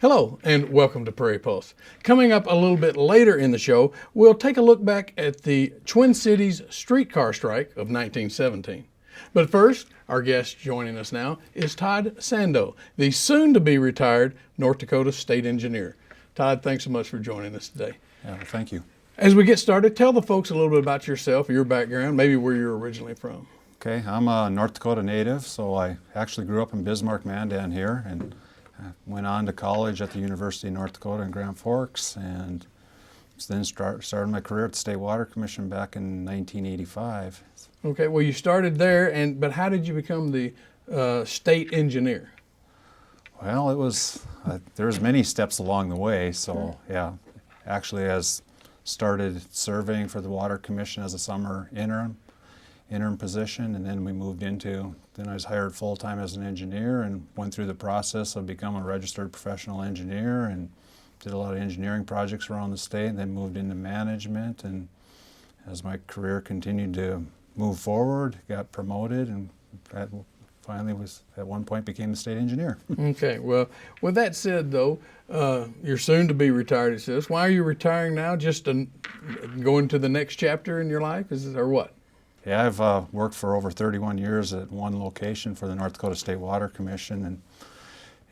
Hello, and welcome to Prairie Pulse. Coming up a little bit later in the show, we'll take a look back at the Twin Cities streetcar strike of 1917. But first, our guest joining us now is Todd Sando, the soon-to-be retired North Dakota State Engineer. Todd, thanks so much for joining us today. Yeah, well, thank you. As we get started, tell the folks a little bit about yourself, your background, maybe where you're originally from. Okay, I'm a North Dakota native, so I actually grew up in Bismarck, Mandan here, and went on to college at the University of North Dakota in Grand Forks, and then started my career at the State Water Commission back in 1985. Okay, well, you started there, but how did you become the state engineer? Well, it was there was many steps along the way. So yeah, actually, started serving for the Water Commission as a summer interim position, and then we moved into. Then I was hired full time as an engineer and went through the process of becoming a registered professional engineer and did a lot of engineering projects around the state. And then moved into management, and as my career continued to move forward, got promoted, and finally was at one point became the state engineer. Okay, well, with that said, though, you're soon to be retired, it says. Why are you retiring now? Just to go into the next chapter in your life, or what? Yeah, I've worked for over 31 years at one location for the North Dakota State Water Commission,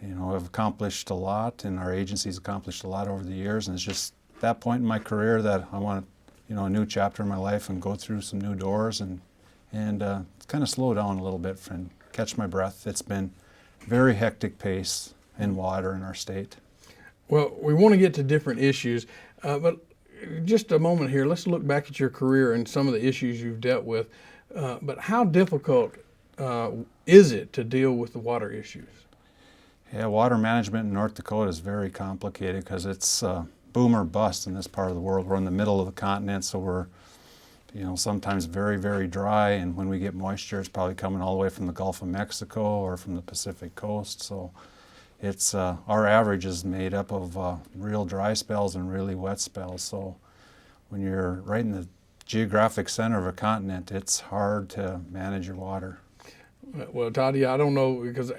and I've accomplished a lot, and our agency's accomplished a lot over the years, and it's just that point in my career that I want a new chapter in my life and go through some new doors and kind of slow down a little bit and catch my breath. It's been very hectic pace in water in our state. Well, we want to get to different issues, but just a moment here, let's look back at your career and some of the issues you've dealt with. But how difficult is it to deal with the water issues? Yeah, water management in North Dakota is very complicated because it's boom or bust in this part of the world. We're in the middle of the continent, so we're sometimes very, very dry, and when we get moisture, it's probably coming all the way from the Gulf of Mexico or from the Pacific coast. So it's our average is made up of real dry spells and really wet spells. So when you're right in the geographic center of a continent, it's hard to manage your water. Well, Toddy, I don't know, because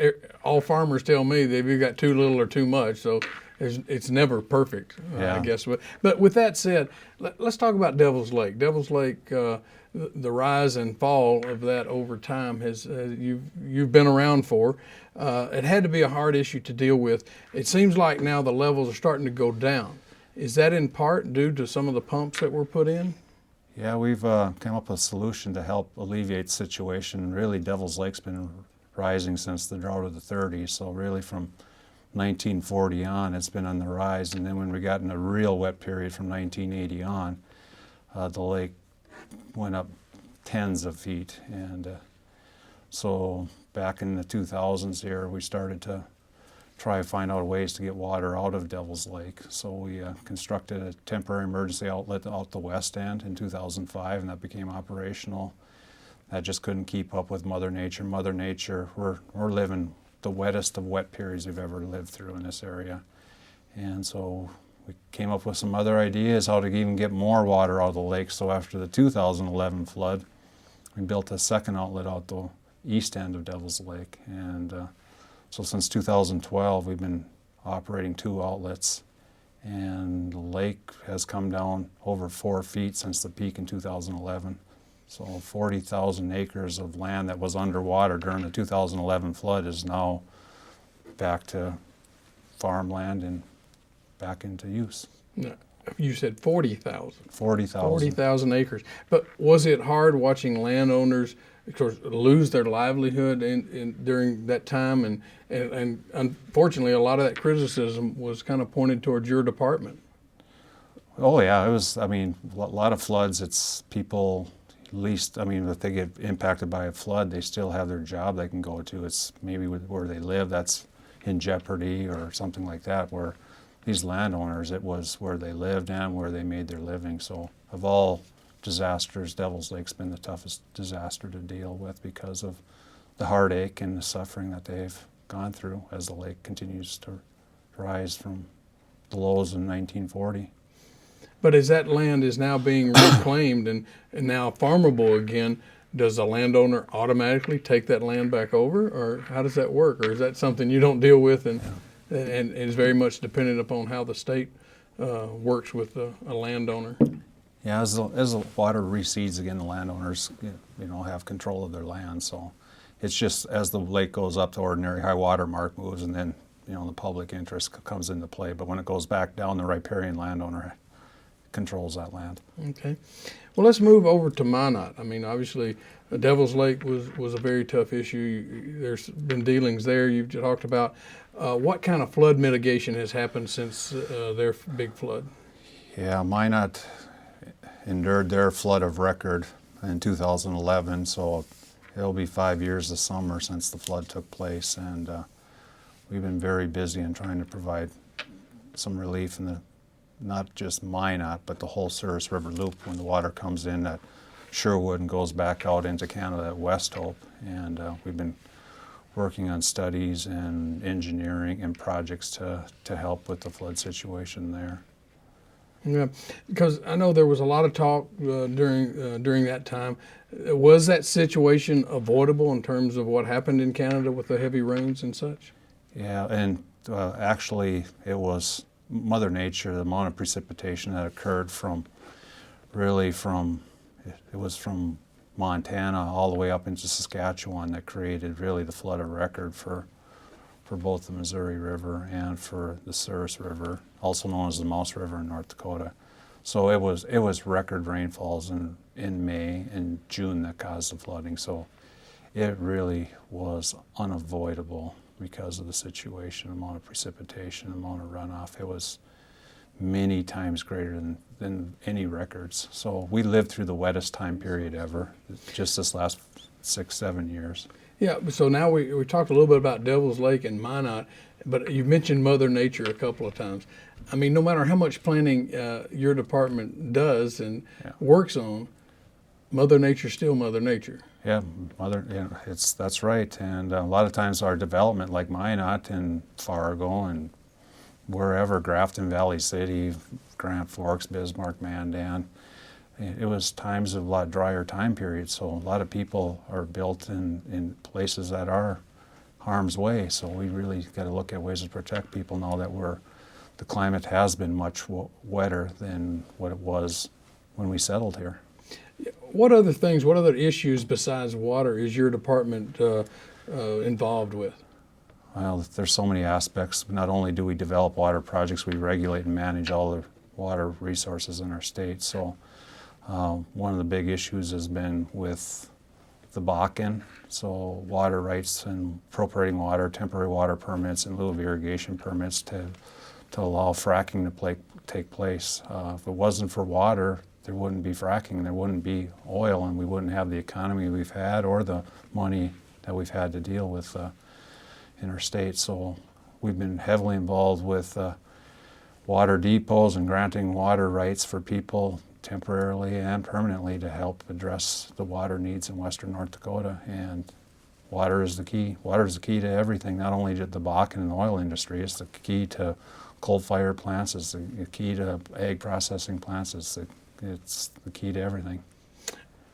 all farmers tell me they've either got too little or too much, so it's never perfect, Yeah. I guess. But with that said, let's talk about Devil's Lake. Devil's Lake, the rise and fall of that over time you've been around for. It had to be a hard issue to deal with. It seems like now the levels are starting to go down. Is that in part due to some of the pumps that were put in? Yeah, we've come up with a solution to help alleviate the situation. Really, Devil's Lake's been rising since the drought of the 30s, so really from 1940 on, it's been on the rise. And then when we got in a real wet period from 1980 on, the lake went up tens of feet. And so back in the 2000s here, we started to try to find out ways to get water out of Devil's Lake. So we constructed a temporary emergency outlet out the west end in 2005, and that became operational. That just couldn't keep up with Mother Nature. Mother Nature, we're living the wettest of wet periods we've ever lived through in this area. And so we came up with some other ideas how to even get more water out of the lake. So after the 2011 flood, we built a second outlet out the east end of Devil's Lake. And so since 2012, we've been operating two outlets, and the lake has come down over 4 feet since the peak in 2011. So 40,000 acres of land that was underwater during the 2011 flood is now back to farmland and back into use. No, you said 40,000. 40,000. 40,000 acres. But was it hard watching landowners, of course, lose their livelihood during that time? And unfortunately, a lot of that criticism was kind of pointed towards your department. Oh yeah, it was, a lot of floods, it's people, at least, if they get impacted by a flood, they still have their job they can go to. It's maybe where they live that's in jeopardy or something like that, where these landowners, it was where they lived and where they made their living. So of all disasters, Devil's Lake's been the toughest disaster to deal with because of the heartache and the suffering that they've gone through as the lake continues to rise from the lows in 1940. But as that land is now being reclaimed and now farmable again, does the landowner automatically take that land back over, or how does that work? Or is that something you don't deal with and is very much dependent upon how the state works with a landowner. Yeah, as the water recedes again, the landowners, have control of their land. So it's just as the lake goes up, the ordinary high water mark moves, and then the public interest comes into play. But when it goes back down, the riparian landowner controls that land. Okay. Well, let's move over to Minot. I mean, obviously, Devil's Lake was a very tough issue. There's been dealings there you've talked about. What kind of flood mitigation has happened since their big flood? Yeah, Minot endured their flood of record in 2011, so it'll be 5 years this summer since the flood took place, and we've been very busy in trying to provide some relief in not just Minot, but the whole Souris River Loop when the water comes in at Sherwood and goes back out into Canada at West Hope. And we've been working on studies and engineering and projects to help with the flood situation there. Yeah, because I know there was a lot of talk during that time. Was that situation avoidable in terms of what happened in Canada with the heavy rains and such? Yeah, and actually it was Mother Nature, the amount of precipitation that occurred from Montana all the way up into Saskatchewan that created really the flood of record for both the Missouri River and for the Souris River, also known as the Mouse River in North Dakota. So it was record rainfalls in May and June that caused the flooding. So it really was unavoidable because of the situation, amount of precipitation, amount of runoff. It was many times greater than any records. So we lived through the wettest time period ever, just this last 6-7 years. Yeah, so now we talked a little bit about Devil's Lake and Minot, but you mentioned Mother Nature a couple of times. I mean, no matter how much planning your department does and works on, Mother Nature's still Mother Nature. Yeah, that's right. And a lot of times our development, like Minot and Fargo and wherever, Grafton Valley City, Grand Forks, Bismarck, Mandan, it was times of a lot drier time periods. So a lot of people are built in places that are harm's way. So we really got to look at ways to protect people now that the climate has been much wetter than what it was when we settled here. What other issues besides water is your department involved with? Well, there's so many aspects. Not only do we develop water projects, we regulate and manage all the water resources in our state. So one of the big issues has been with the Bakken. So water rights and appropriating water, temporary water permits in lieu of irrigation permits to allow fracking to take place. If it wasn't for water, there wouldn't be fracking, there wouldn't be oil, and we wouldn't have the economy we've had or the money that we've had to deal with in our state. So we've been heavily involved with water depots and granting water rights for people temporarily and permanently to help address the water needs in western North Dakota. And water is the key. Water is the key to everything, not only to the Bakken and the oil industry, it's the key to coal-fired plants, it's the key to egg processing plants, it's the key to everything.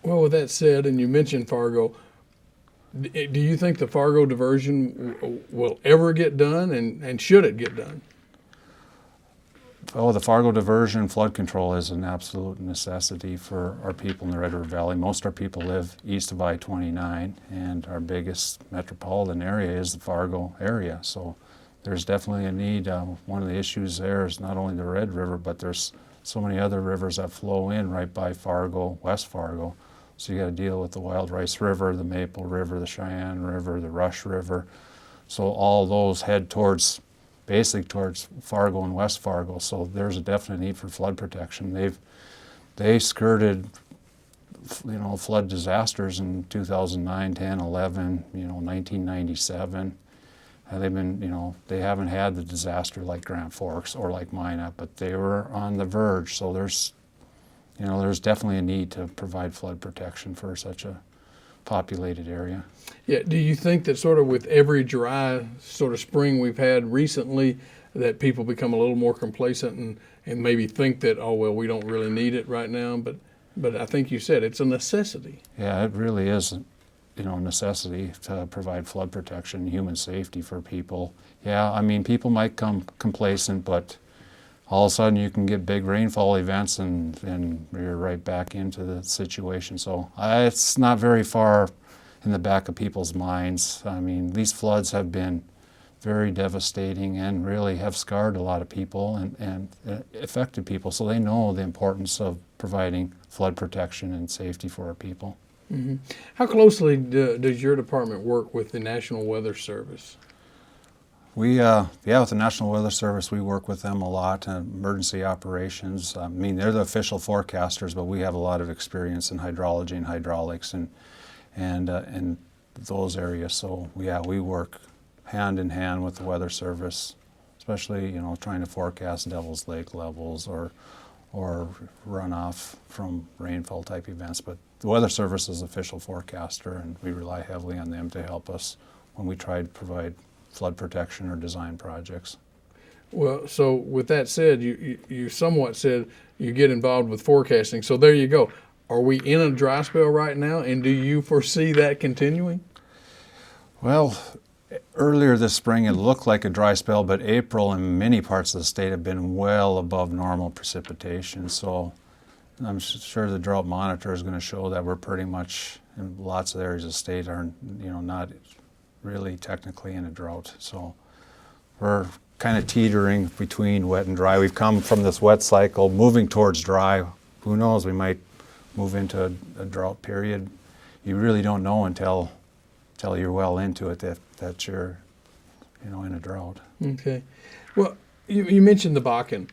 Well, with that said, and you mentioned Fargo, do you think the Fargo diversion will ever get done, and should it get done? Oh, the Fargo diversion flood control is an absolute necessity for our people in the Red River Valley. Most of our people live east of I-29, and our biggest metropolitan area is the Fargo area. So there's definitely a need. One of the issues there is not only the Red River, but there's so many other rivers that flow in right by Fargo, West Fargo. So you got to deal with the Wild Rice River, the Maple River, the Cheyenne River, the Rush River. So all those head basically towards Fargo and West Fargo. So there's a definite need for flood protection. They skirted, flood disasters in 2009, 10, 11, 1997. They haven't had the disaster like Grand Forks or like Minot, but they were on the verge. So there's definitely a need to provide flood protection for such a populated area. Yeah. Do you think that sort of with every dry sort of spring we've had recently, that people become a little more complacent and maybe think that, oh, well, we don't really need it right now? But I think you said it's a necessity. Yeah, it really is. necessity to provide flood protection, human safety for people. Yeah, I mean, people might come complacent, but all of a sudden you can get big rainfall events and you're right back into the situation. So it's not very far in the back of people's minds. I mean, these floods have been very devastating and really have scarred a lot of people and affected people. So they know the importance of providing flood protection and safety for our people. Mm-hmm. How closely does your department work with the National Weather Service? We, with the National Weather Service, we work with them a lot in emergency operations. I mean, they're the official forecasters, but we have a lot of experience in hydrology and hydraulics and in those areas. So, we work hand in hand with the Weather Service, especially, trying to forecast Devil's Lake levels or runoff from rainfall type events. But the Weather Service is official forecaster, and we rely heavily on them to help us when we try to provide flood protection or design projects. Well, so with that said, you somewhat said you get involved with forecasting. So there you go. Are we in a dry spell right now, and do you foresee that continuing? Well, earlier this spring it looked like a dry spell, but April in many parts of the state have been well above normal precipitation. So I'm sure the drought monitor is going to show that we're pretty much in lots of areas of the state are, not really technically in a drought. So we're kind of teetering between wet and dry. We've come from this wet cycle, moving towards dry. Who knows, we might move into a drought period. You really don't know until you're well into it that you're, in a drought. Okay. Well, you mentioned the Bakken.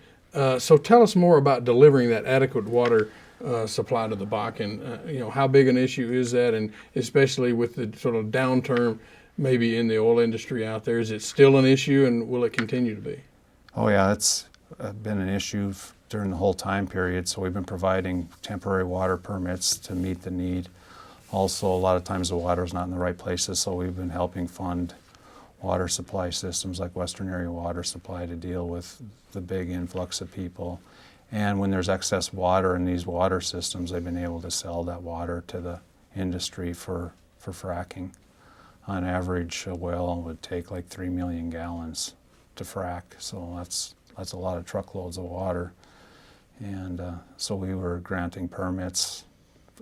So tell us more about delivering that adequate water supply to the Bakken. How big an issue is that, and especially with the sort of downturn maybe in the oil industry out there, is it still an issue, and will it continue to be? Oh yeah, it's been an issue during the whole time period. So we've been providing temporary water permits to meet the need. Also, a lot of times the water is not in the right places, so we've been helping fund water supply systems like Western Area Water Supply to deal with the big influx of people. And when there's excess water in these water systems, they've been able to sell that water to the industry for fracking. On average, a well would take like 3 million gallons to frack, so that's a lot of truckloads of water. And so we were granting permits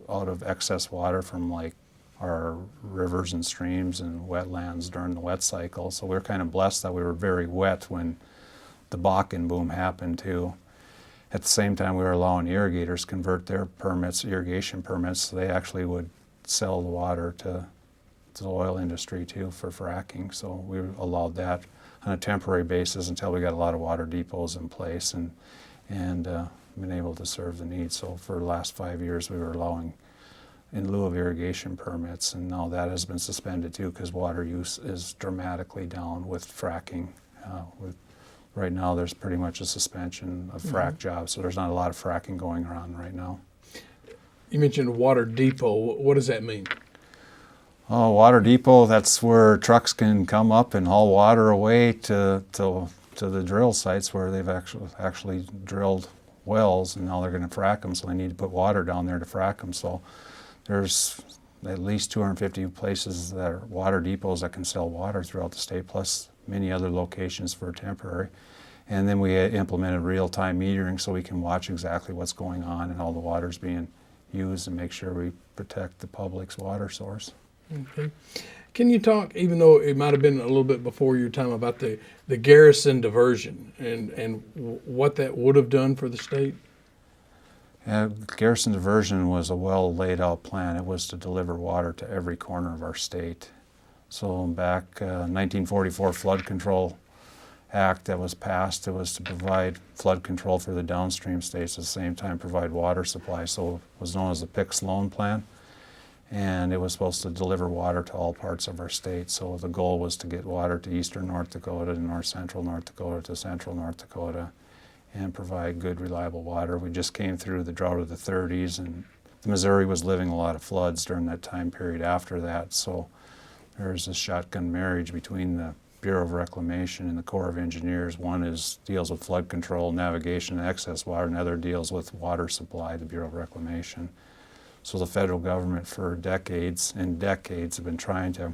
out of excess water from like our rivers and streams and wetlands during the wet cycle. So we were kind of blessed that we were very wet when the Bakken boom happened too. At the same time, we were allowing irrigators convert their permits, irrigation permits, so they actually would sell the water to the oil industry too for fracking. So we allowed that on a temporary basis until we got a lot of water depots in place and been able to serve the needs. So for the last 5 years we were allowing in lieu of irrigation permits, and now that has been suspended too because water use is dramatically down with fracking. Right now there's pretty much a suspension of frack jobs, so there's not a lot of fracking going on right now. You mentioned water depot. What does that mean? Oh, water depot, that's where trucks can come up and haul water away to the drill sites where they've actually drilled wells, and now they're going to frack them, so they need to put water down there to frack them. So there's at least 250 places that are water depots that can sell water throughout the state, plus many other locations for temporary. And then we implemented real-time metering so we can watch exactly what's going on and all the water's being used and make sure we protect the public's water source. Okay. Can you talk, even though it might have been a little bit before your time, about the Garrison diversion and what that would have done for the state? Garrison diversion was a well laid out plan. It was to deliver water to every corner of our state. So back 1944 Flood Control Act that was passed, it was to provide flood control for the downstream states, at the same time provide water supply. So it was known as the Pick-Sloan Plan. And it was supposed to deliver water to all parts of our state. So the goal was to get water to eastern North Dakota, to north central North Dakota, to central North Dakota, and provide good, reliable water. We just came through the drought of the 30s, and the Missouri was living a lot of floods during that time period after that. So there's a shotgun marriage between the Bureau of Reclamation and the Corps of Engineers. One deals with flood control, navigation, and excess water, and the other deals with water supply, the Bureau of Reclamation. So the federal government for decades and decades have been trying to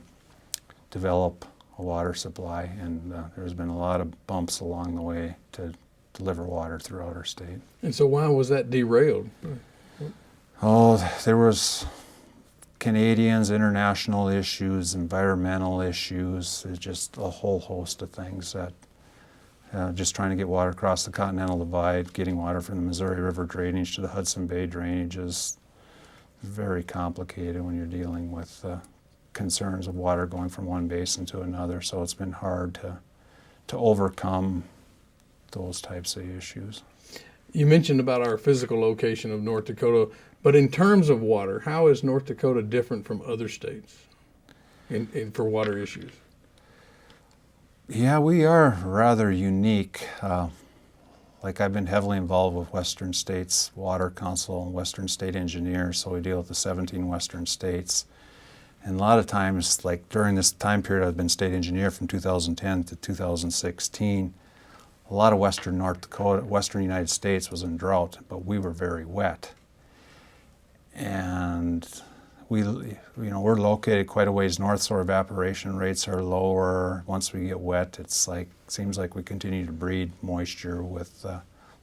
develop a water supply, and there's been a lot of bumps along the way to deliver water throughout our state. And so why was that derailed? Oh, there was Canadians, international issues, environmental issues, just a whole host of things that just trying to get water across the Continental Divide, getting water from the Missouri River drainage to the Hudson Bay drainage is very complicated when you're dealing with concerns of water going from one basin to another. So it's been hard to overcome those types of issues. You mentioned about our physical location of North Dakota, but in terms of water, how is North Dakota different from other states for water issues? Yeah, we are rather unique. Like I've been heavily involved with Western States Water Council and Western State Engineers, so we deal with the 17 Western states. And a lot of times, like during this time period, I've been state engineer from 2010 to 2016. A lot of Western North Dakota, Western United States was in drought, but we were very wet. And we're located quite a ways north, so our evaporation rates are lower. Once we get wet, seems like we continue to breed moisture with,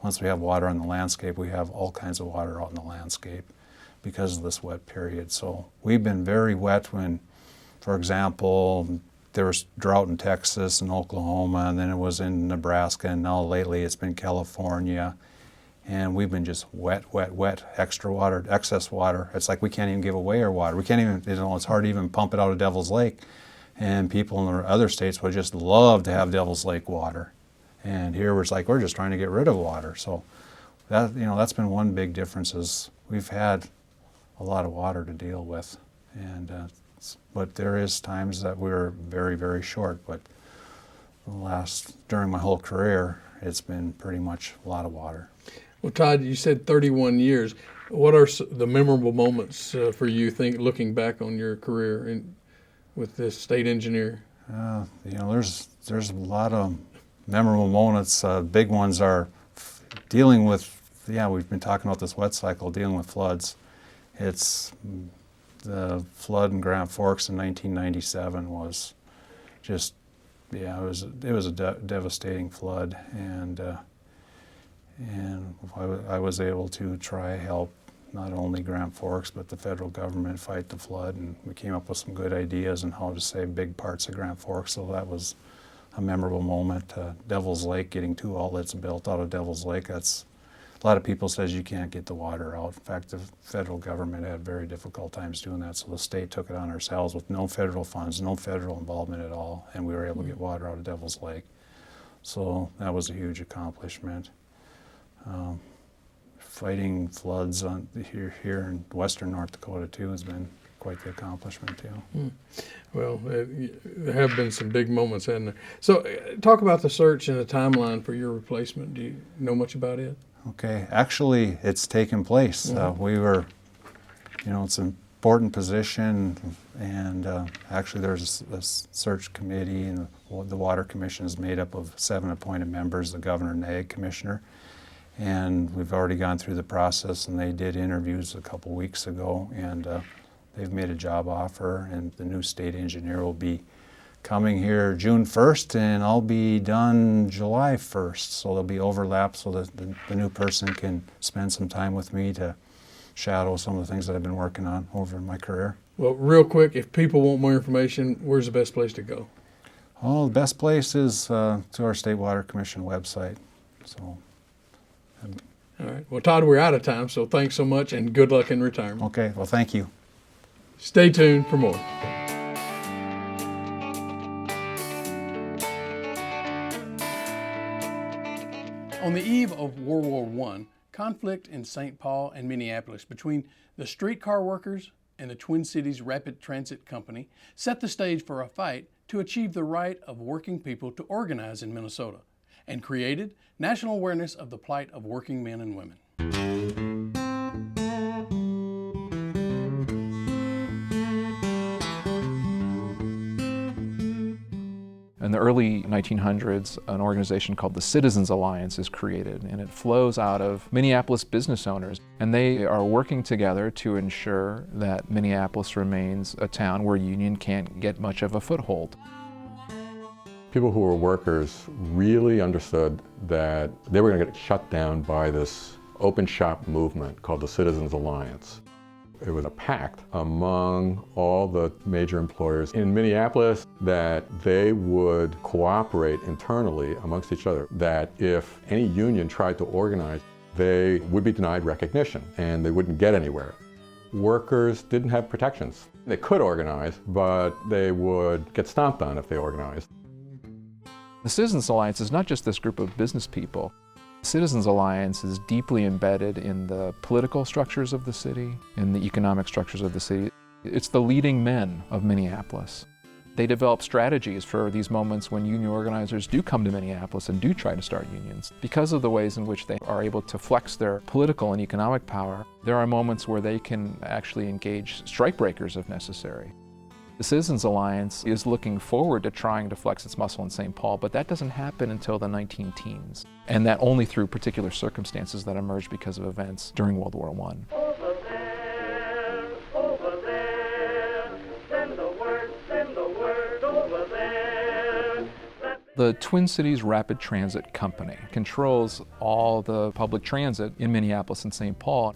once we have water on the landscape, we have all kinds of water out in the landscape because of this wet period. So we've been very wet when, for example, there was drought in Texas and Oklahoma, and then it was in Nebraska, and now lately it's been California. And we've been just wet, extra water, excess water. It's like we can't even give away our water. We can't even, it's hard to even pump it out of Devil's Lake. And people in the other states would just love to have Devil's Lake water. And here it's like, we're just trying to get rid of water. So that, that's been one big difference is we've had a lot of water to deal with. And, but there is times that we're very, very short. But during my whole career, it's been pretty much a lot of water. Well, Todd, you said 31 years. What are the memorable moments for you, looking back on your career with this state engineer? There's a lot of memorable moments. Big ones are dealing with, we've been talking about this wet cycle, dealing with floods. It's the flood in Grand Forks in 1997 was just, it was a devastating flood, and I was able to try help not only Grand Forks but the federal government fight the flood, and we came up with some good ideas on how to save big parts of Grand Forks, so that was a memorable moment. Devil's Lake, getting 2 outlets built out of Devil's Lake, that's a lot of people says you can't get the water out. In fact, the federal government had very difficult times doing that, so the state took it on ourselves with no federal funds, no federal involvement at all, and we were able to get water out of Devil's Lake. So that was a huge accomplishment. Fighting floods here in western North Dakota too has been quite the accomplishment too. Well, there have been some big moments, hasn't there? So talk about the search and the timeline for your replacement. Do you know much about it? Okay, actually it's taken place. We were, it's an important position, and actually there's a search committee, and the Water Commission is made up of 7 appointed members, the governor and the ag commissioner. And we've already gone through the process, and they did interviews a couple weeks ago, and they've made a job offer, and the new state engineer will be coming here June 1st, and I'll be done July 1st. So there'll be overlap so that the new person can spend some time with me to shadow some of the things that I've been working on over in my career. Well, real quick, if people want more information, where's the best place to go? Oh, the best place is to our State Water Commission website. So. All right. Well, Todd, we're out of time, so thanks so much, and good luck in retirement. Okay. Well, thank you. Stay tuned for more. On the eve of World War I, conflict in St. Paul and Minneapolis between the streetcar workers and the Twin Cities Rapid Transit Company set the stage for a fight to achieve the right of working people to organize in Minnesota, and created national awareness of the plight of working men and women. In the early 1900s, an organization called the Citizens Alliance is created, and it flows out of Minneapolis business owners. And they are working together to ensure that Minneapolis remains a town where union can't get much of a foothold. People who were workers really understood that they were going to get shut down by this open shop movement called the Citizens Alliance. It was a pact among all the major employers in Minneapolis that they would cooperate internally amongst each other, that if any union tried to organize, they would be denied recognition and they wouldn't get anywhere. Workers didn't have protections. They could organize, but they would get stomped on if they organized. The Citizens Alliance is not just this group of business people. Citizens Alliance is deeply embedded in the political structures of the city, in the economic structures of the city. It's the leading men of Minneapolis. They develop strategies for these moments when union organizers do come to Minneapolis and do try to start unions. Because of the ways in which they are able to flex their political and economic power, there are moments where they can actually engage strikebreakers if necessary. The Citizens Alliance is looking forward to trying to flex its muscle in St. Paul, but that doesn't happen until the 19-teens, and that only through particular circumstances that emerge because of events during World War I. Over there, send the word, over there. The Twin Cities Rapid Transit Company controls all the public transit in Minneapolis and St. Paul.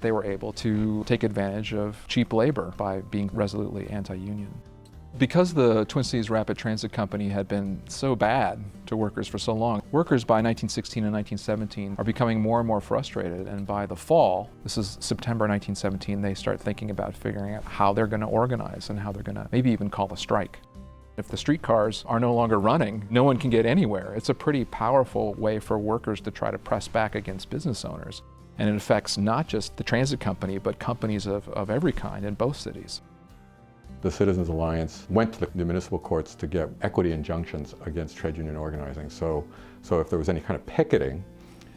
They were able to take advantage of cheap labor by being resolutely anti-union. Because the Twin Cities Rapid Transit Company had been so bad to workers for so long, workers by 1916 and 1917 are becoming more and more frustrated, and by the fall, this is September 1917, they start thinking about figuring out how they're going to organize and how they're going to maybe even call a strike. If the streetcars are no longer running, no one can get anywhere. It's a pretty powerful way for workers to try to press back against business owners. And it affects not just the transit company, but companies of every kind in both cities. The Citizens Alliance went to the municipal courts to get equity injunctions against trade union organizing. So if there was any kind of picketing,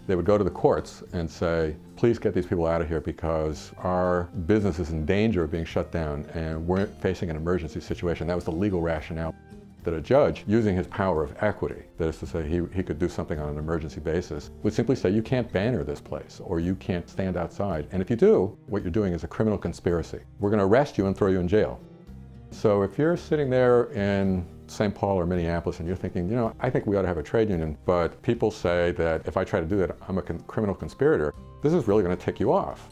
they would go to the courts and say, please get these people out of here because our business is in danger of being shut down and we're facing an emergency situation. That was the legal rationale. That a judge, using his power of equity, that is to say he could do something on an emergency basis, would simply say you can't banner this place or you can't stand outside. And if you do, what you're doing is a criminal conspiracy. We're going to arrest you and throw you in jail. So if you're sitting there in St. Paul or Minneapolis and you're thinking, you know, I think we ought to have a trade union, but people say that if I try to do that, I'm a criminal conspirator, this is really going to tick you off.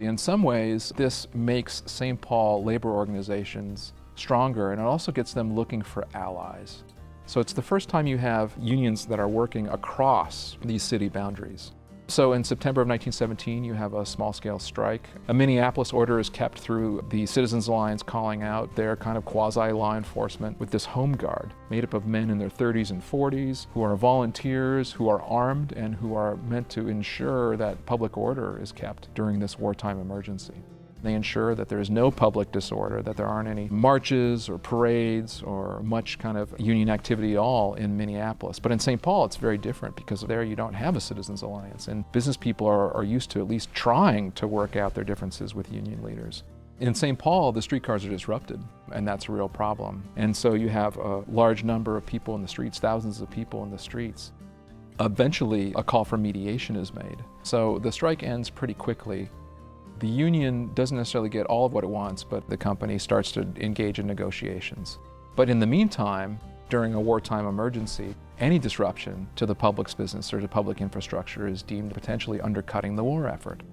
In some ways, this makes St. Paul labor organizations stronger, and it also gets them looking for allies. So it's the first time you have unions that are working across these city boundaries. So in September of 1917, you have a small-scale strike. A Minneapolis order is kept through the Citizens Alliance calling out their kind of quasi-law enforcement with this home guard made up of men in their 30s and 40s who are volunteers, who are armed, and who are meant to ensure that public order is kept during this wartime emergency. They ensure that there is no public disorder, that there aren't any marches or parades or much kind of union activity at all in Minneapolis. But in St. Paul, it's very different because there you don't have a Citizens Alliance, and business people are used to at least trying to work out their differences with union leaders. In St. Paul, the streetcars are disrupted, and that's a real problem. And so you have a large number of people in the streets, thousands of people in the streets. Eventually, a call for mediation is made. So the strike ends pretty quickly. The union doesn't necessarily get all of what it wants, but the company starts to engage in negotiations. But in the meantime, during a wartime emergency, any disruption to the public's business or to public infrastructure is deemed potentially undercutting the war effort.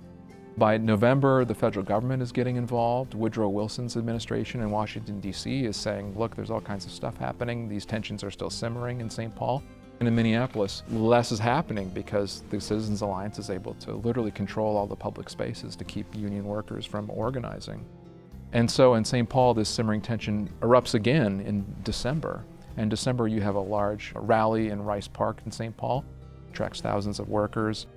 By November, the federal government is getting involved. Woodrow Wilson's administration in Washington, D.C. is saying, look, there's all kinds of stuff happening. These tensions are still simmering in St. Paul. And in Minneapolis, less is happening because the Citizens Alliance is able to literally control all the public spaces to keep union workers from organizing. And so in St. Paul, this simmering tension erupts again in December. In December, you have a large rally in Rice Park in St. Paul, attracts thousands of workers.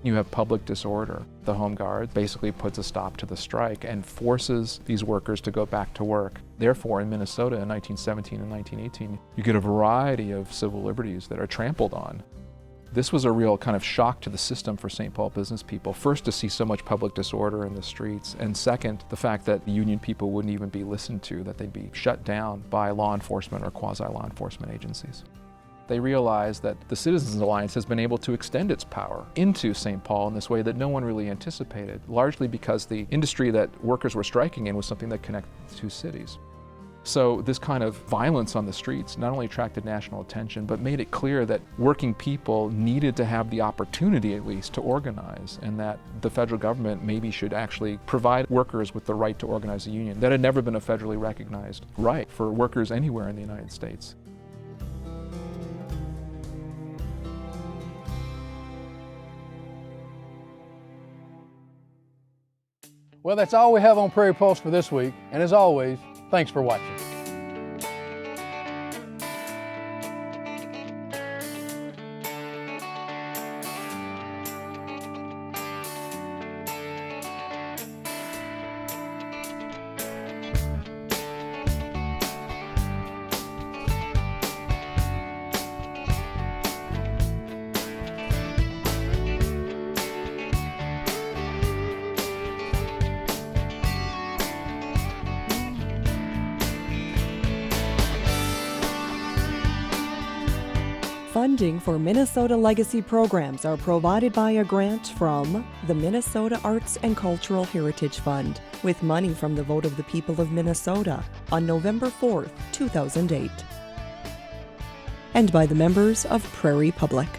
You have public disorder. The Home Guard basically puts a stop to the strike and forces these workers to go back to work. Therefore, in Minnesota in 1917 and 1918, you get a variety of civil liberties that are trampled on. This was a real kind of shock to the system for St. Paul business people. First, to see so much public disorder in the streets, and second, the fact that the union people wouldn't even be listened to, that they'd be shut down by law enforcement or quasi-law enforcement agencies. They realized that the Citizens Alliance has been able to extend its power into St. Paul in this way that no one really anticipated, largely because the industry that workers were striking in was something that connected the two cities. So this kind of violence on the streets not only attracted national attention, but made it clear that working people needed to have the opportunity, at least, to organize, and that the federal government maybe should actually provide workers with the right to organize a union. That had never been a federally recognized right for workers anywhere in the United States. Well, that's all we have on Prairie Pulse for this week, and as always, thanks for watching. Funding for Minnesota Legacy programs are provided by a grant from the Minnesota Arts and Cultural Heritage Fund, with money from the vote of the people of Minnesota on November 4th, 2008. And by the members of Prairie Public.